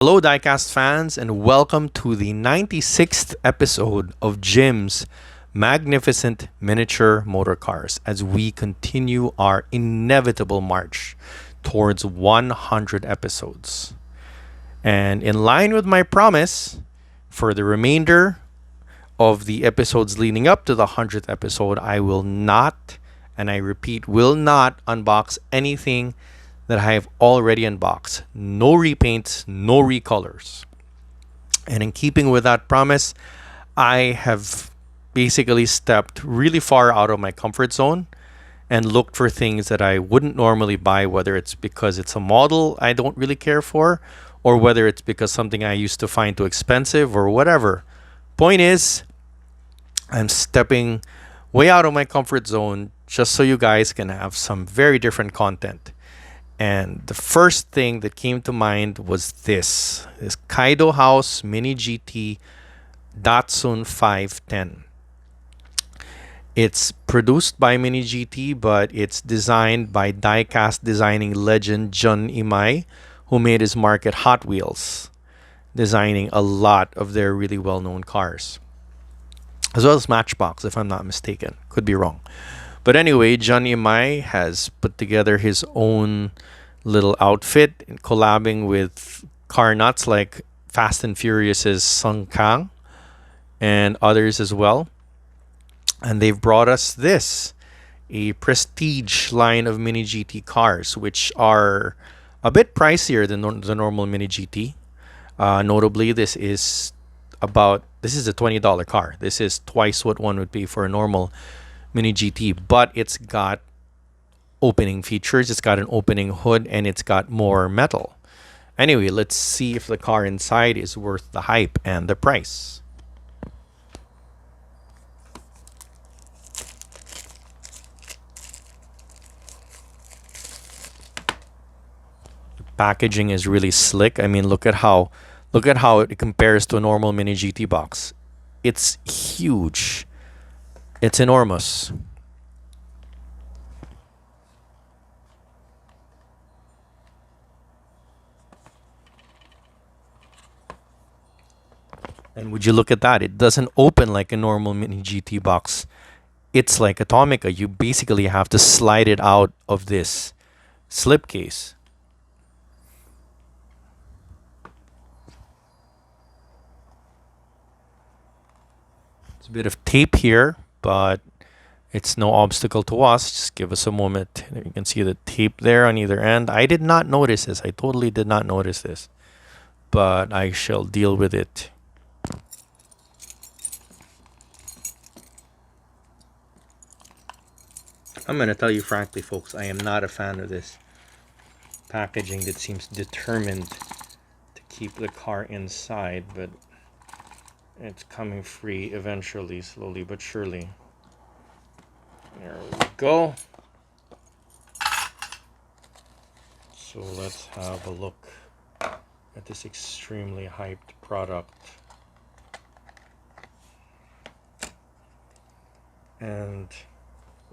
Hello, diecast fans, and welcome to the 96th episode of Jim's Magnificent Miniature Motor Cars as we continue our inevitable march towards 100 episodes. And in line with my promise, for the remainder of the episodes leading up to the 100th episode, I will not, and I repeat, will not unbox anything that I have already unboxed. No repaints, no recolors. And in keeping with that promise, I have basically stepped really far out of my comfort zone and looked for things that I wouldn't normally buy, whether it's because it's a model I don't really care for, or whether it's because something I used to find too expensive or whatever. Point is, I'm stepping way out of my comfort zone just so you guys can have some very different content. And the first thing that came to mind was this Kaido House Mini GT Datsun 510. It's produced by Mini GT, but it's designed by diecast designing legend Jun Imai, who made his mark at Hot Wheels, designing a lot of their really well-known cars, as well as Matchbox, if I'm not mistaken. Could be wrong. But anyway, Jun Imai has put together his own little outfit, collabing with car nuts like Fast and Furious's Sung Kang and others as well. And they've brought us a prestige line of Mini GT cars, which are a bit pricier than the normal Mini GT. Notably, this is a $20 car. This is twice what one would pay for a normal Mini GT, but it's got opening features, it's got an opening hood, and it's got more metal. Anyway, let's see if the car inside is worth the hype and the price. The packaging is really slick. I mean, look at how it compares to a normal Mini GT box. It's huge. It's enormous. And would you look at that? It doesn't open like a normal Mini GT box. It's like Atomica. You basically have to slide it out of this slipcase. It's a bit of tape here, but it's no obstacle to us. Just give us a moment. You can see the tape there on either end. I did not notice this. I totally did not notice this, but I shall deal with it. I'm going to tell you frankly, folks, I am not a fan of this packaging that seems determined to keep the car inside, but it's coming free eventually, slowly but surely. There we go. So let's have a look at this extremely hyped product. And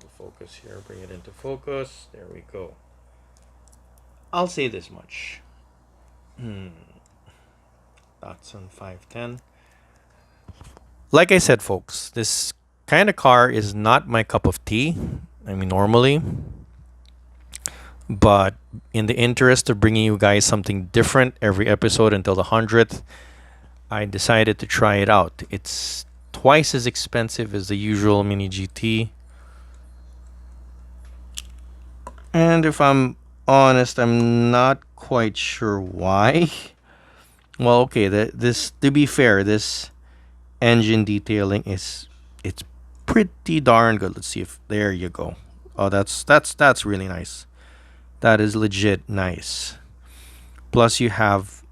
we'll focus here, bring it into focus. There we go. I'll say this much. Datsun 510. Like I said, folks, this kind of car is not my cup of tea. I mean, normally. But in the interest of bringing you guys something different every episode until the 100th, I decided to try it out. It's twice as expensive as the usual Mini GT. And if I'm honest, I'm not quite sure why. Well, okay, to be fair, this engine detailing it's pretty darn good. Let's see if there you go. Oh, that's really nice. That is legit nice. Plus you have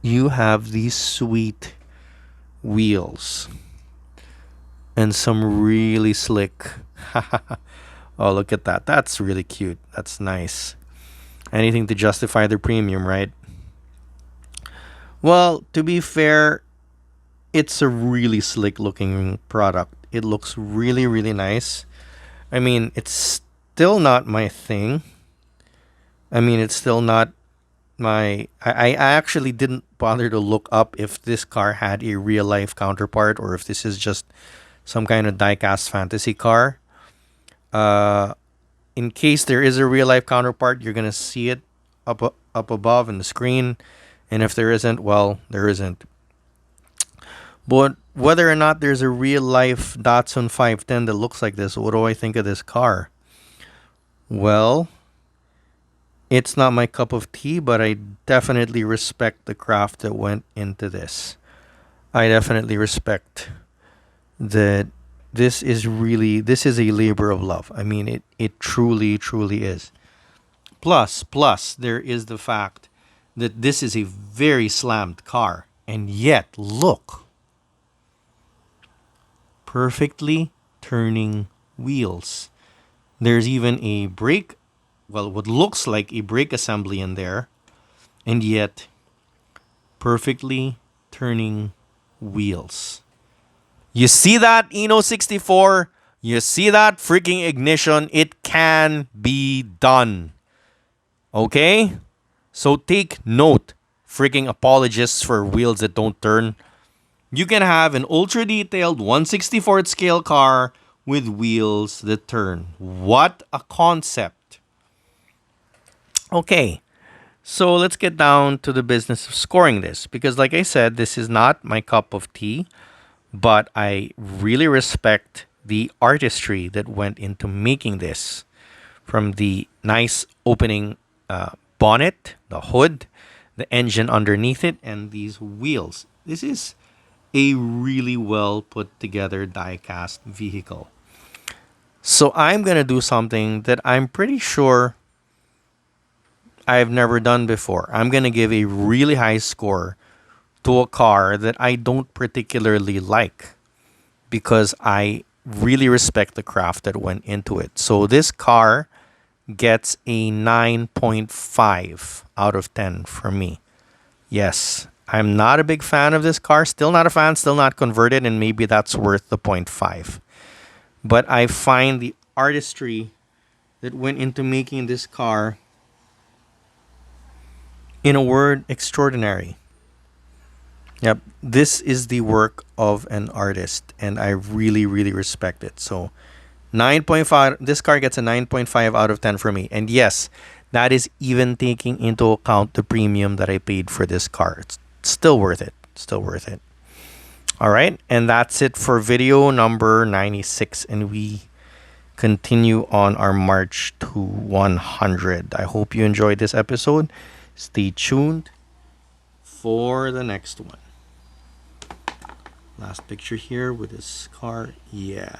these sweet wheels and some really slick oh, look at that. That's really cute. That's nice. Anything to justify their premium, right? Well, to be fair, it's a really slick looking product. It looks really, really nice. I mean, it's still not my thing. I mean, it's still not I actually didn't bother to look up if this car had a real life counterpart or if this is just some kind of diecast fantasy car. Uh, in case there is a real life counterpart, you're gonna see it up above in the screen, and if there isn't, well, there isn't. But whether or not there's a real life Datsun 510 that looks like this, what do I think of this car? Well, it's not my cup of tea, but I definitely respect the craft that went into this. I definitely respect that this is a labor of love. I mean, it truly is. Plus, there is the fact that this is a very slammed car, and yet look, perfectly turning wheels. There's even a brake, well, what looks like a brake assembly in there, and yet perfectly turning wheels. You see that Eno 64? You see that freaking ignition? It can be done. Okay? So take note, freaking apologists for wheels that don't turn. You can have an ultra detailed 1/64th scale car with wheels that turn. What a concept. Okay, so let's get down to the business of scoring this because, like I said, this is not my cup of tea, but I really respect the artistry that went into making this. From the nice opening bonnet, the hood, the engine underneath it, and these wheels. This is a really well put together die-cast vehicle. So I'm going to do something that I'm pretty sure I've never done before. I'm going to give a really high score to a car that I don't particularly like because I really respect the craft that went into it. So this car gets a 9.5 out of 10 from me. Yes, I'm not a big fan of this car. Still not a fan, still not converted, and maybe that's worth the 0.5. But I find the artistry that went into making this car, in a word, extraordinary. Yep, this is the work of an artist, and I really respect it. So 9.5, this car gets a 9.5 out of 10 for me. And yes, that is even taking into account the premium that I paid for this car. It's still worth it. Still worth it. All right, and that's it for video number 96, and we continue on our march to 100. I hope you enjoyed this episode. Stay tuned for the next one. Last picture here with this car. Yeah.